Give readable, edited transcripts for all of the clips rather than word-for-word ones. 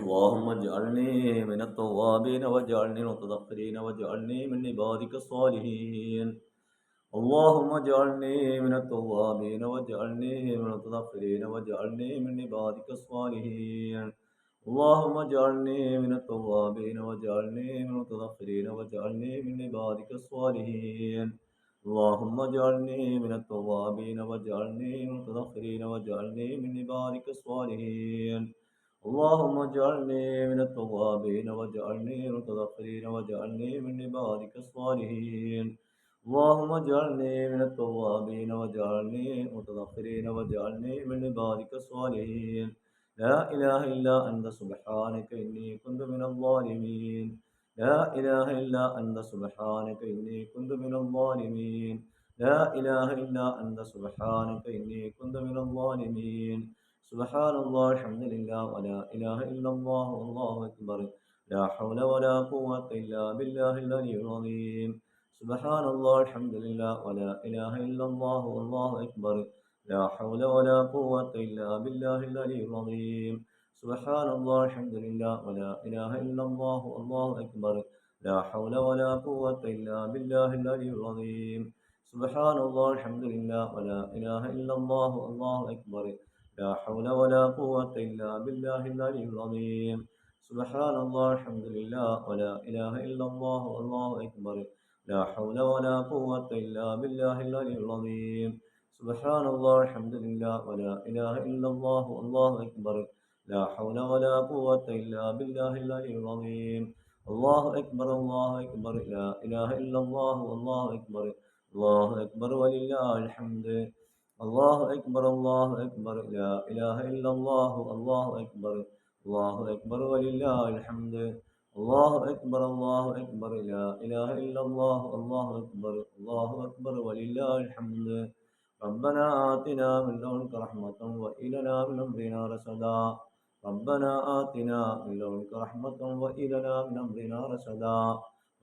اللهم اجعلني من التوابين واجعلني من المتطهرين واجعلني من عبادك الصالحين. اللهم اجعلني من التوابين واجعلني من المتطهرين واجعلني من عبادك الصالحين. اللهم اجعلني من التوابين واجعلني من المتطهرين واجعلني من عبادك الصالحين. اللهم اجعلني من التوابين واجعلني من المتطهرين واجعلني من عبادك الصالحين. اللهم اجعلني من التوابين واجعلني من المتطهرين واجعلني من عبادك الصالحين. اللهم اجعلني من التوابين واجعلني متطهرين واجعلني من عبادك الصالحين. لا إله إلا أنت سبحانك إني كنت من الظالمين. لا إله إلا أنت سبحانك إني كنت من الظالمين. لا إله إلا أنت سبحانك إني كنت من الظالمين. سبحان الله الحمد لله ولا إله إلا الله والله أكبر. لا حول ولا قوة إلا بالله العلي العظيم. سبحان الله الحمد لله ولا إله إلا الله والله أكبر. لا حول ولا قوة إلا بالله العلي العظيم. سبحان الله الحمد لله ولا إله إلا الله والله أكبر. لا حول ولا قوة إلا بالله العلي العظيم. سبحان الله الحمد لله ولا إله إلا الله والله أكبر. لا حول ولا قوة إلا بالله العلي العظيم. سبحان الله الحمد لله ولا إله إلا الله والله أكبر. لا حول ولا قوة إلا بالله العلي العظيم. سبحان الله الحمد لله ولا إله إلا الله والله أكبر. لا حول ولا قوة إلا بالله العلي العظيم. الله أكبر الله أكبر لا إله إلا الله والله أكبر. الله أكبر ولله الحمد. الله أكبر الله أكبر لا إله إلا الله الله أكبر. الله أكبر ولله الحمد. الله أكبر الله أكبر لا إله إلا الله الله أكبر. الله أكبر ولله الحمد. ربنا آتنا من لدنك رحمة وهب لنا من أمرنا رشدا. ربنا آتنا من لدنك رحمة وهب لنا من أمرنا رشدا.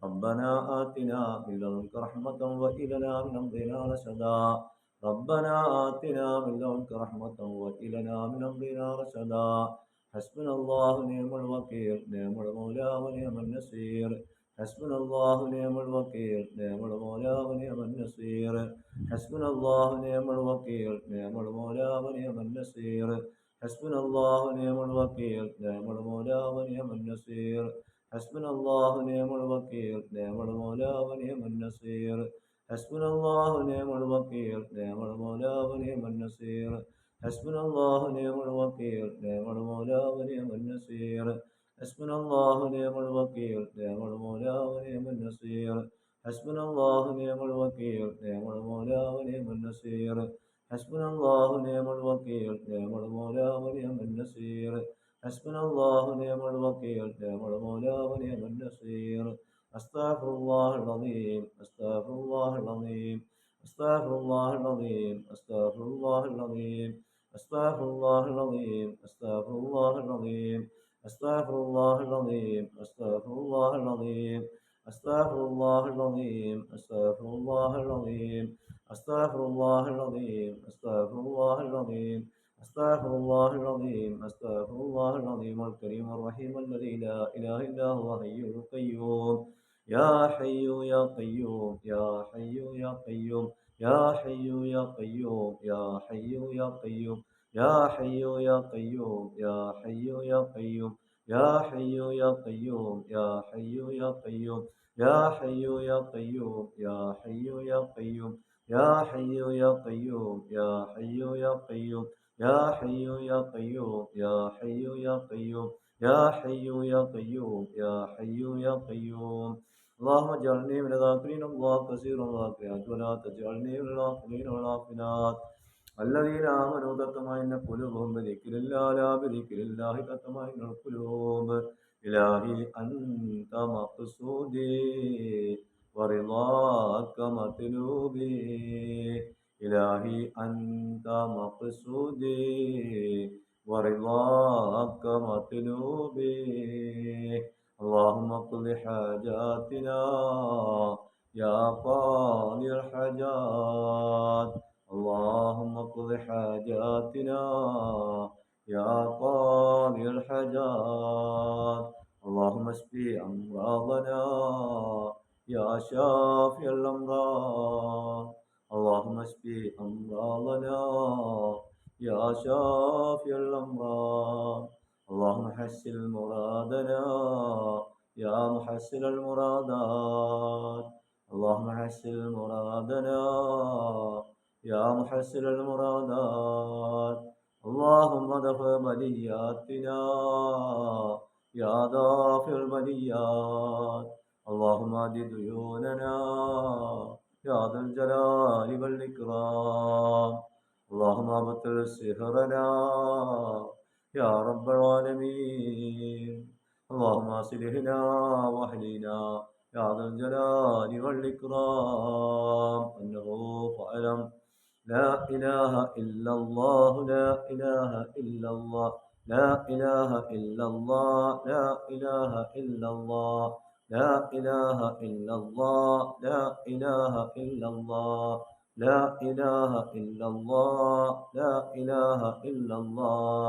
ربنا آتنا من لدنك رحمة وهب لنا من أمرنا رشدا. ربنا آتنا من لدنك رحمة وهب لنا من أمرنا رشدا. حسبنا الله ونعم الوكيل نعم المولى ونعم النصير. حسبنا الله ونعم الوكيل نعم المولى ونعم النصير. حسبنا الله ونعم الوكيل نعم المولى ونعم النصير. حسبنا الله ونعم الوكيل نعم المولى ونعم النصير. حسبنا الله ونعم الوكيل نعم المولى ونعم النصير. حسبنا الله ونعم الوكيل نعم المولى ونعم النصير. حسبنا الله ونعم الوكيل نعم المولى ونعم النصير. حسبنا الله ونعم الوكيل نعم المولى ونعم النصير. حسبنا الله ونعم الوكيل نعم المولى ونعم النصير. حسبنا الله ونعم الوكيل نعم المولى ونعم النصير. حسبنا الله ونعم الوكيل نعم المولى ونعم النصير. أستغفر الله العظيم أستغفر الله العظيم أستغفر الله العظيم أستغفر الله العظيم أستغفر الله العظيم أستغفر الله العظيم أستغفر الله العظيم أستغفر الله العظيم أستغفر الله العظيم أستغفر الله العظيم أستغفر الله العظيم أستغفر الله العظيم أستغفر الله العظيم أستغفر الله العظيم الكريم الرحيم الذي لا إله إلا هو حي القيوم. يا حي يا قيوم يا حي يا قيوم يا حي يا قيوم يا حي يا قيوم يا حي يا قيوم يا حي يا قيوم يا حي يا قيوم يا حي يا قيوم يا حي يا قيوم يا حي يا قيوم يا حي يا قيوم يا حي يا قيوم يا حي يا قيوم يا حي يا قيوم يا حي يا قيوم يا حي يا قيوم. اللهم اجعلني من الذاكرين الله كثيرا والذاكرات ولا تجعلني من الغافلين والغافلات الذين آمنوا تطمئن قلوبهم بذكر الله لا بذكر الله تطمئن القلوب. إلهي أنت مقصودي ورضاك مطلوبي. إلهي أنت مقصودي ورضاك مطلوبي. اللهم اقض حاجاتنا يا قاضي الحاجات. اللهم اقض حاجاتنا يا قاضي الحاجات. اشفي أمراضنا يا شافي الأمراض. اللهم اشفي أمراضنا يا شافي الأمراض. اللهم حسن مرادنا يا محسن المرادات. اللهم حسن مرادنا يا محسن المرادات. اللهم دفع بلياتنا يا دافع البليات. اللهم اهد ديوننا يا ذا الجلال والإكرام. اللهم ابطل سحرنا يا رب العالمين. اللهم اصلحنا واهدنا يا ذا الجلال والإكرام. أنه فاعلم لا إله إلا الله، لا إله إلا الله، لا إله إلا الله، لا إله إلا الله، لا إله إلا الله، لا إله إلا الله، لا إله إلا الله، لا إله إلا الله،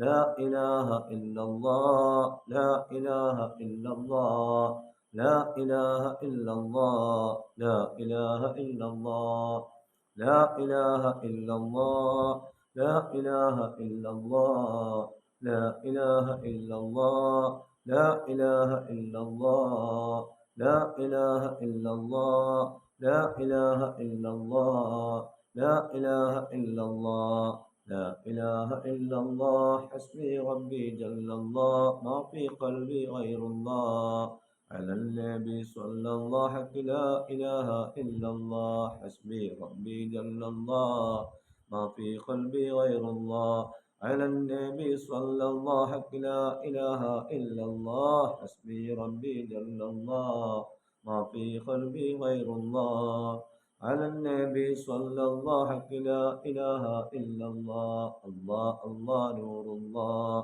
لا إله إلا الله، لا إله إلا الله، لا إله إلا الله، لا إله إلا الله، لا إله إلا الله، لا إله إلا الله، لا إله إلا الله، لا إله إلا الله، لا إله إلا الله، لا إله إلا الله، لا إله إلا الله، لا إله إلا الله. حسبي ربي جل الله، ما في قلبي غير الله. على النبي صلى الله حق لا إله إلا الله. حسبي ربي جل الله، ما في قلبي غير الله. على النبي صلى الله حق لا إله إلا الله. حسبي ربي جل الله، ما في قلبي غير الله. على النبي صلى الله حق لا إله إلا الله. الله الله نور الله،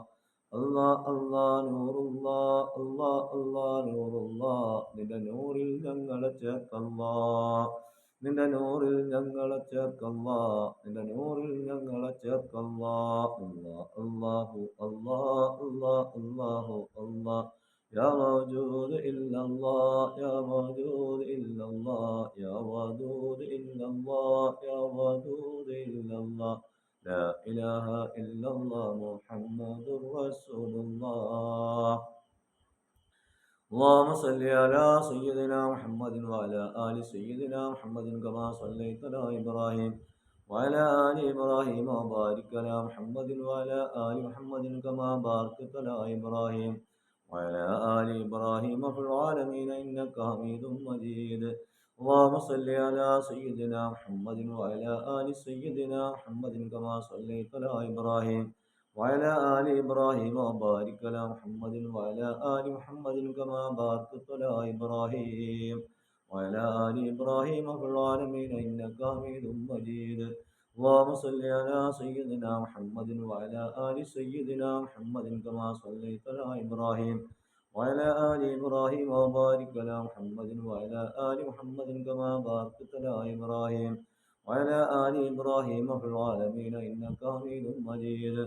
الله الله നൂറുള്ള അല്ലാ അല്ലാ നൂറുള്ള. നിന്റെ നൂറിൽ ഞങ്ങളെ ചേർക്കല്ലാ, നിന്റെ നൂറിൽ ഞങ്ങളെ ചേർക്കല്ലാ, നിന്റെ നൂറിൽ ഞങ്ങളെ ചേർക്കല്ലാ. അല്ലാ അല്ലാഹു അല്ലാ അല്ലാ അല്ലാഹു അല്ലാ. يا موجود إلا الله، يا موجود إلا الله، يا ودود إلا الله، يا ودود إلا الله. لا إله إلا الله محمد رسول الله. اللهم صل على سيدنا محمد وعلى آل سيدنا محمد كما صليت على إبراهيم وعلى آل إبراهيم وبارك على محمد وعلى آل محمد كما باركت على إبراهيم وعلى آل إبراهيم في العالمين إنك حميد مجيد. اللهم صل على سيدنا محمد وعلى آل سيدنا محمد كما صليت على إبراهيم وعلى آل إبراهيم وبارك على محمد وعلى آل محمد كما باركت على إبراهيم وعلى آل إبراهيم في العالمين إنك حميد مجيد. اللهم صل على سيدنا محمد وعلى آل سيدنا محمد كما صليت على إبراهيم وعلى آل إبراهيم وبارك على محمد وعلى آل محمد كما باركت على إبراهيم وعلى آل إبراهيم في العالمين إنك حميد مجيد.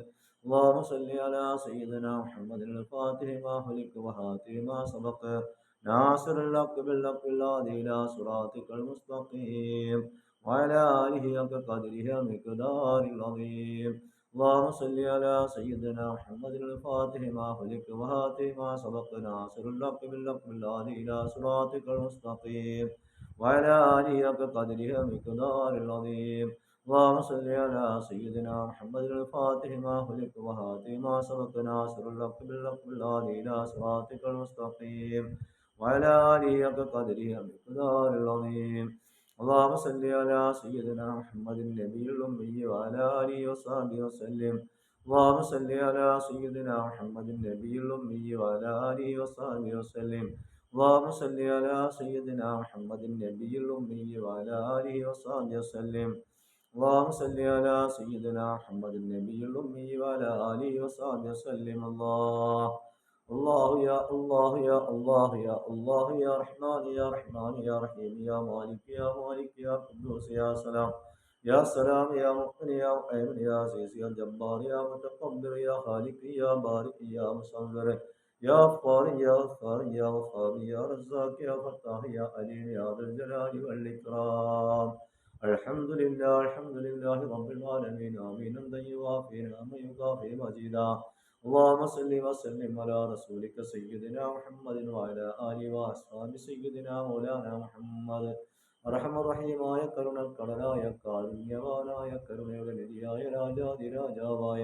اللهم صل على سيدنا محمد الفاتح ما خلق وهاتف ما سبق ناصر الحق بالحق الهادي إلى صراطك المستقيم وعلى آله حق قدره ومقداره العظيم. اللهم صل على سيدنا محمد الفاتح ما خلق وهاتف ما سبق ناصر الحق بالحق الهادي إلى صراطك المستقيم وعلى آله حق قدره ومقداره العظيم. اللهم صل على سيدنا محمد الفاتح ما خلق وهاتف ما سبق ناصر الحق بالحق الهادي إلى صراطك المستقيم وعلى آله حق قدره ومقداره العظيم. اللهم صل على سيدنا محمد النبي الأمي وعلى آله وصحبه وسلم. اللهم صل على سيدنا محمد النبي الأمي وعلى آله وصحبه وسلم. اللهم صل على سيدنا محمد النبي الأمي وعلى آله وصحبه وسلم. اللهم صل على سيدنا محمد النبي الأمي وعلى آله وصحبه وسلم. الله الله يا الله يا الله يا الله يا رحمن يا رحمن يا رحيم يا مالك يا مالك يا قدوس يا سلام يا سلام يا مؤمن يا مؤمن يا عزيز يا جبار يا متكبر يا خالق يا بارئ يا مصور يا غفار يا غفار يا غفار يا رزاق يا فتاح يا عليم يا ذا الجلال والإكرام. الحمد لله رب العالمين آمين يوافي نعما يكافي مجيدا. اللهم صل وسلم على رسولك سيدنا محمد وعلى آله وأصحاب سيدنا مولانا محمد. റഹീമായ കരുണക്കടലായ കാരുണ്യവാനായ കരുണയുടെ നിധിയായ രാജാതിരാജാവായ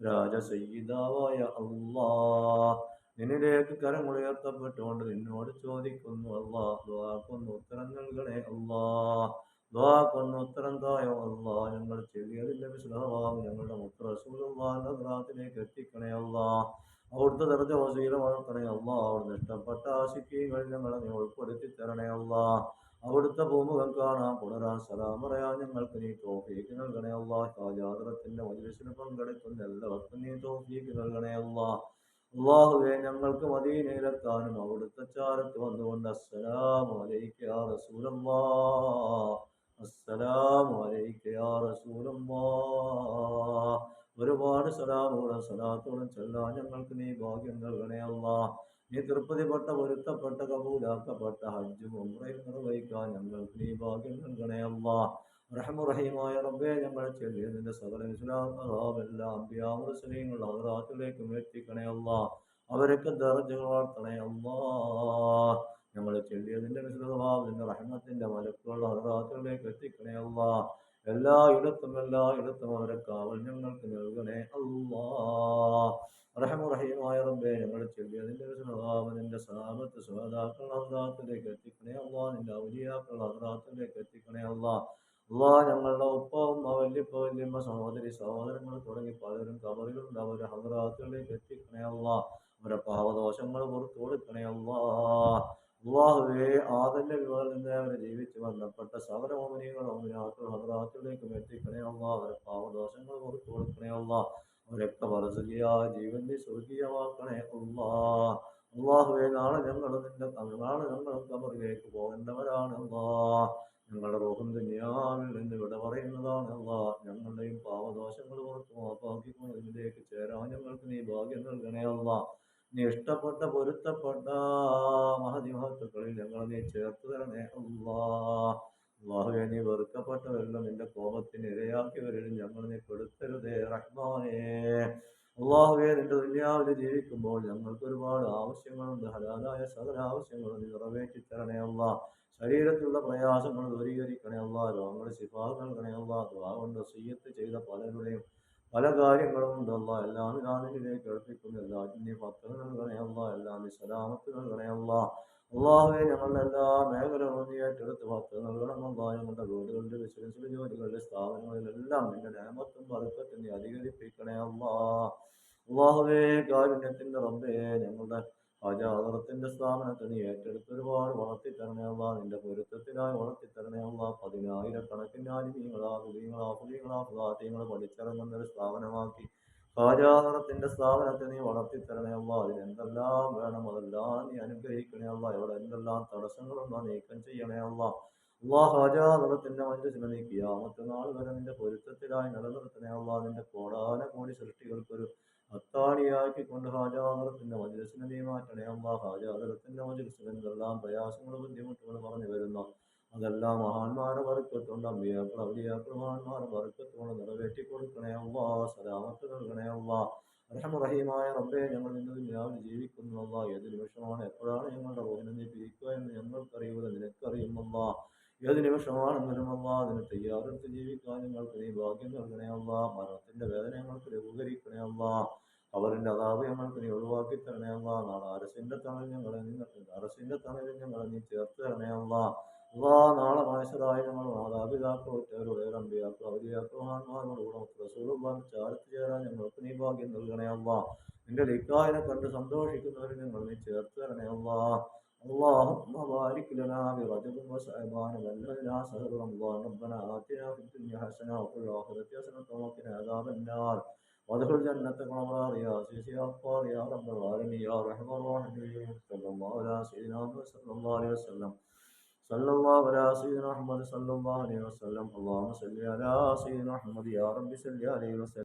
രാജസയ്യിദാവായ അല്ലാഹ്, നിന്നിലേക്ക് കരമുയർത്തപ്പെട്ടുകൊണ്ട് നിന്നോട് ചോദിക്കുന്നു അല്ലാഹ്, ദുആക്കൊന്ന് ഉത്തരം നൽകണേ അല്ലാഹ്, ദുആക്കൊന്ന് ഉത്തരം തായോ അല്ലാഹ്. ഞങ്ങൾ ചൊല്ലിയതിന്റെ വിശുദ്ധവാം ഞങ്ങളുടെ മുത്ത് റസൂലുള്ളാഹിന്റെ ഹദ്റത്തിലേക്ക് എത്തിക്കണേ അല്ലാഹ്. അവിടുത്തെ ദർജ വസീല വളർത്തണേ അല്ലാഹ്. അവിടുന്ന് ഇഷ്ടപ്പെട്ട ആശിക്കീങ്ങളിൽ ഞങ്ങളെ നീ ഉൾപ്പെടുത്തി തരണേ അല്ലാഹ്. അവിടുത്തെ ഭൂമുഖം കാണാൻ പുണരാൻ സലാം പറയാൻ ഞങ്ങൾക്ക് നീ തൗഫീഖ് നൽകണേ അല്ലാഹ്. ഹാജാദറത്തിന്റെ മജ്‌ലിസിന് പങ്കെടുക്കുന്ന എല്ലാവർക്കും നീ തൗഫീഖ് നൽകണേ അല്ലാഹ്. അല്ലാഹുവേ, ഞങ്ങൾക്ക് മദീനയിലെത്താനും അവിടുത്തെ ചാരത്ത് വന്നുകൊണ്ട് അസ്സലാമു അലൈക യാ റസൂലല്ലാഹ്, അസ്സലാമു അലൈക യാ റസൂലല്ലാഹ് ഒരുപാട് സലാമുകളും സലാത്തുകളും ചൊല്ലാൻ ഞങ്ങൾക്ക് നീ ഭാഗ്യം നൽകണേ അല്ലാഹ്. നീ തൃപ്തിപ്പെട്ട പൊരുത്തപ്പെട്ട കബൂലാക്കപ്പെട്ട ഹജ്ജും ഉംറയും നിർവഹിക്കാൻ ഞങ്ങൾക്ക് നീ ഭാഗ്യം നൽകണേ അല്ലാഹ്. റഹീമായ റബ്ബേ, ഞങ്ങൾ ചൊല്ലിയതിന്റെ സകല ഇസ്ലാമെല്ലാം അംബിയാ മുർസലീങ്ങൾ ഹദ്റാത്തിലേക്കും എത്തിക്കണേ അല്ലാഹ്. അവരൊക്കെ ദർജകൾ വളർത്തണേ അല്ലാഹ്. ഞങ്ങൾ ചൊല്ലിയതിന്റെ വിശുദ്ധവാവിന്റെ റഹ്മത്തിന്റെ മലക്കുകൾ ഹദ്റാത്തിലേക്ക് എത്തിക്കണേ അല്ലാഹ്. എല്ലായിടത്തും അവരെ കാവൽ ഞങ്ങൾക്ക് നൽകണേ അല്ലാഹ്. റഹീമായ റബ്ബേ, ഞങ്ങൾ ചൊല്ലിയതിന്റെ നിന്റെ സഹാബത്ത് സുഹദാക്കൾ ഹദ്റാത്തിലേക്ക് എത്തിക്കണേ അല്ലാഹ്. നിന്റെ ഔലിയാക്കൾ ഹദ്റാത്തിലേക്ക് എത്തിക്കണേ അല്ലാഹ്. ഞങ്ങളുടെ ഉപ്പ ഉമ്മ വല്യപ്പ വല്യമ്മ സഹോദരി സഹോദരങ്ങൾ തുടങ്ങി പലരും കബറിലുണ്ട്. അവരെ ഹദ്റാത്തിലേക്ക് എത്തിക്കണേ അല്ലാഹ്. അവരെ പാവദോഷങ്ങൾ പുറത്തു കൊടുക്കണേ അല്ലാഹ്. അല്ലാഹുവേ, ആദന്റെ വിവാഹത്തിൽ നിന്ന് അവരെ ജീവിച്ചു ബന്ധപ്പെട്ട സകല മോമിനികളും ഹദ്റാത്തിലേക്കും എത്തിക്കണേ അല്ലാഹ്. അവരെ പാവദോഷങ്ങൾ പുറത്തു കൊടുക്കണേ അല്ലാഹ്. അവരൊക്കെ വറസുഖിയായ ജീവൻ നീ സ്വർഗീയമാക്കണേ അല്ലാഹ്. അല്ലാഹുവേ, നാളെ ഞങ്ങളും കബറിലേക്ക് പോകേണ്ടവരാണ് അല്ലാഹ്. ഞങ്ങളുടെ റൂഹും ദുനിയാവിൽ നിന്ന് വിട പറയുന്നതാണ് അല്ലാഹ്. ഞങ്ങളുടെയും പാവദോഷങ്ങൾ പുറത്തു മാപ്പാക്കിക്കൊണ്ട് ഇതിലേക്ക് ചേരാൻ ഞങ്ങൾക്ക് നീ ഭാഗ്യം നൽകണേ അല്ലാഹ്. നീ ഇഷ്ടപ്പെട്ട പൊരുത്തപ്പെട്ട മഹതിമഹത്തുക്കളിൽ ഞങ്ങളെ നീ ചേർത്ത് തരണേ അല്ലാഹ്. അല്ലാഹുവേ, നീ വെറുക്കപ്പെട്ടവരെല്ലാം നിന്റെ കോപത്തിന് ഇരയാക്കിയവരിലും ഞങ്ങൾ നീ പെടുത്തരുതേ റഹ്മാനേ. അല്ലാഹുവേ, നിന്റെ ദുനിയാവിൽ ജീവിക്കുമ്പോൾ ഞങ്ങൾക്ക് ഒരുപാട് ആവശ്യങ്ങളുണ്ട്. ഹലാലായ സകല ആവശ്യങ്ങളും നീ നിറവേറ്റി തരണേ അല്ലാഹ്. ശരീരത്തിലുള്ള പ്രയാസങ്ങൾ ദൂരീകരിക്കണേ അല്ലാഹ്. രോഗങ്ങൾ ശിഫാ നൽകണേ അല്ലാഹ്. ദുആ കൊണ്ട് വസിയ്യത്ത് ചെയ്ത പലരുടെയും പല കാര്യങ്ങളും ഉണ്ട് അല്ലാഹ്. എല്ലാം നിന്നിലേക്ക് കേൾപ്പിക്കുന്നു. എല്ലാറ്റിനും നീ ഫത്ഹ് നൽകണേ അല്ലാഹ്. എല്ലാം നീ സലാമത്ത് നൽകണേ അല്ലാഹ്. അല്ലാഹുവേ, ഞങ്ങളുടെ എല്ലാ മേഖലകളും നീ ഏറ്റെടുത്ത് ഫത്ഹ് നൽകണം അല്ലാഹ്. ഞങ്ങളുടെ വീടുകളിലെ ബിസിനസ്സിലെ ജോലികളിലെ സ്ഥാപനങ്ങളിലെല്ലാം നിന്റെ നിഅമത്തും ബർക്കത്തും നീ അധികരിപ്പിക്കണേ അല്ലാഹ്. അല്ലാഹുവേ, കാരുണ്യത്തിന്റെ റബ്ബേ, ഞങ്ങളുടെ ഹജാദറത്തിന്റെ സ്ഥാപനത്തെ നീ ഏറ്റെടുത്ത് ഒരുപാട് വളർത്തി തരണേ അല്ലാഹ്. നിന്റെ പൊരുത്തത്തിനായി വളർത്തി തരണേ അല്ലാഹ്. 10,000-കണക്കിന് ആലിമീങ്ങൾ പഠിച്ചിറങ്ങുന്ന ഒരു സ്ഥാപനമാക്കി ഹജാദറത്തിന്റെ സ്ഥാപനത്തെ നീ വളർത്തി തരണേ അല്ലാഹ്. അതിനെന്തെല്ലാം വേണം അതെല്ലാം നീ അനുഗ്രഹിക്കണേ അല്ലാഹ്. എവിടെ എന്തെല്ലാം തടസ്സങ്ങളുണ്ടോ നീക്കം ചെയ്യണേ അല്ലാഹ്. ഹജാദറത്തിന്റെ മജ്‌ലിസിനെ നീ ഖിയാമത്ത് നാൾ വരെ നിന്റെ പൊരുത്തത്തിലായി നിലനിർത്തണേ അല്ലാഹ്. നിന്റെ കോടാനകോടി സൃഷ്ടികൾക്കൊരു അത്താണിയാക്കിക്കൊണ്ട് ഹജാദറത്തിന്റെ മജ്‌ലിസിനെ നീ മാറ്റണേ അല്ലാഹ്. ഹജാദറത്തിന്റെ മജ്‌ലിസിൽ എന്തെല്ലാം പ്രയാസങ്ങളും ബുദ്ധിമുട്ടുകളും പറഞ്ഞു വരുന്നു അതെല്ലാം മഹാന്മാരെ ബർക്കത്തുകൊണ്ട് അമ്പിയാക്കൾ ഔലിയാക്കൾ മഹാന്മാരെ ബർക്കത്തുകൊണ്ട് നിറവേറ്റി കൊടുക്കണേ അല്ലാഹ്. സലാമത്ത് നൽകണേ അല്ലാഹ്. റഹീമായ റബ്ബേ, ഞങ്ങൾ നിന്റെ ദുനിയാവിൽ ജീവിക്കുന്നു അല്ലാഹ്. ഏത് നിമിഷമാണ് എപ്പോഴാണ് ഞങ്ങളുടെ റൂഹിനെ നീ പിരിക്കുക എന്ന് ഞങ്ങൾക്കറിയൂല, നിനക്കറിയും അല്ലാഹ്. ഏത് നിമിഷമാണെങ്കിലും അല്ലാഹ് അതിന് തയ്യാറെടുത്ത് ജീവിക്കാൻ ഞങ്ങൾക്ക് നീ ഭാഗ്യം നൽകണേ അല്ലാഹ്. മരണത്തിന്റെ വേദന ഞങ്ങൾക്ക് ലഘൂകരിക്കണേ അല്ലാഹ്. അവരുടെ അതാപ് ഞങ്ങൾക്ക് നീ ഒഴിവാക്കി തരണേ അല്ലാഹ്. നാളെ അരസിന്റെ തണലിൽ ഞങ്ങളെ നീ ചേർത്ത് തരണേ അല്ലാഹ്. നാളെ മനുഷ്യരായി ഞങ്ങൾ മാതാപിതാക്കൾ ഉറ്റവരുടെ അമ്പിയാക്കൾ ഔലിയാക്കൾ മഹാന്മാരോട് കൂടെ റസൂലുള്ളാഹിന്റെ ചാരത്ത് ചേരാൻ ഞങ്ങൾക്ക് നീ ഭാഗ്യം നൽകണേ അല്ലാഹ്. നിന്റെ ലിഖായിനെ കണ്ട് സന്തോഷിക്കുന്നവരെ ഞങ്ങൾ നീ ചേർത്ത് തരണേ അല്ലാഹ്. اللهم بارك لنا برجب وشعبان وبلغنا شهر رمضان. ربنا آتنا في الدنيا حسنة وفي الآخرة حسنة وقنا عذاب النار. وادخل جنتك الأبرار يا عزيز يا غفار يا رب العالمين يا أرحم الراحمين. صلى الله على سيدنا محمد صلى الله عليه وسلم. صلى الله على سيدنا محمد صلى الله عليه وسلم. اللهم صل على سيدنا محمد يا رب صل عليه وسلم.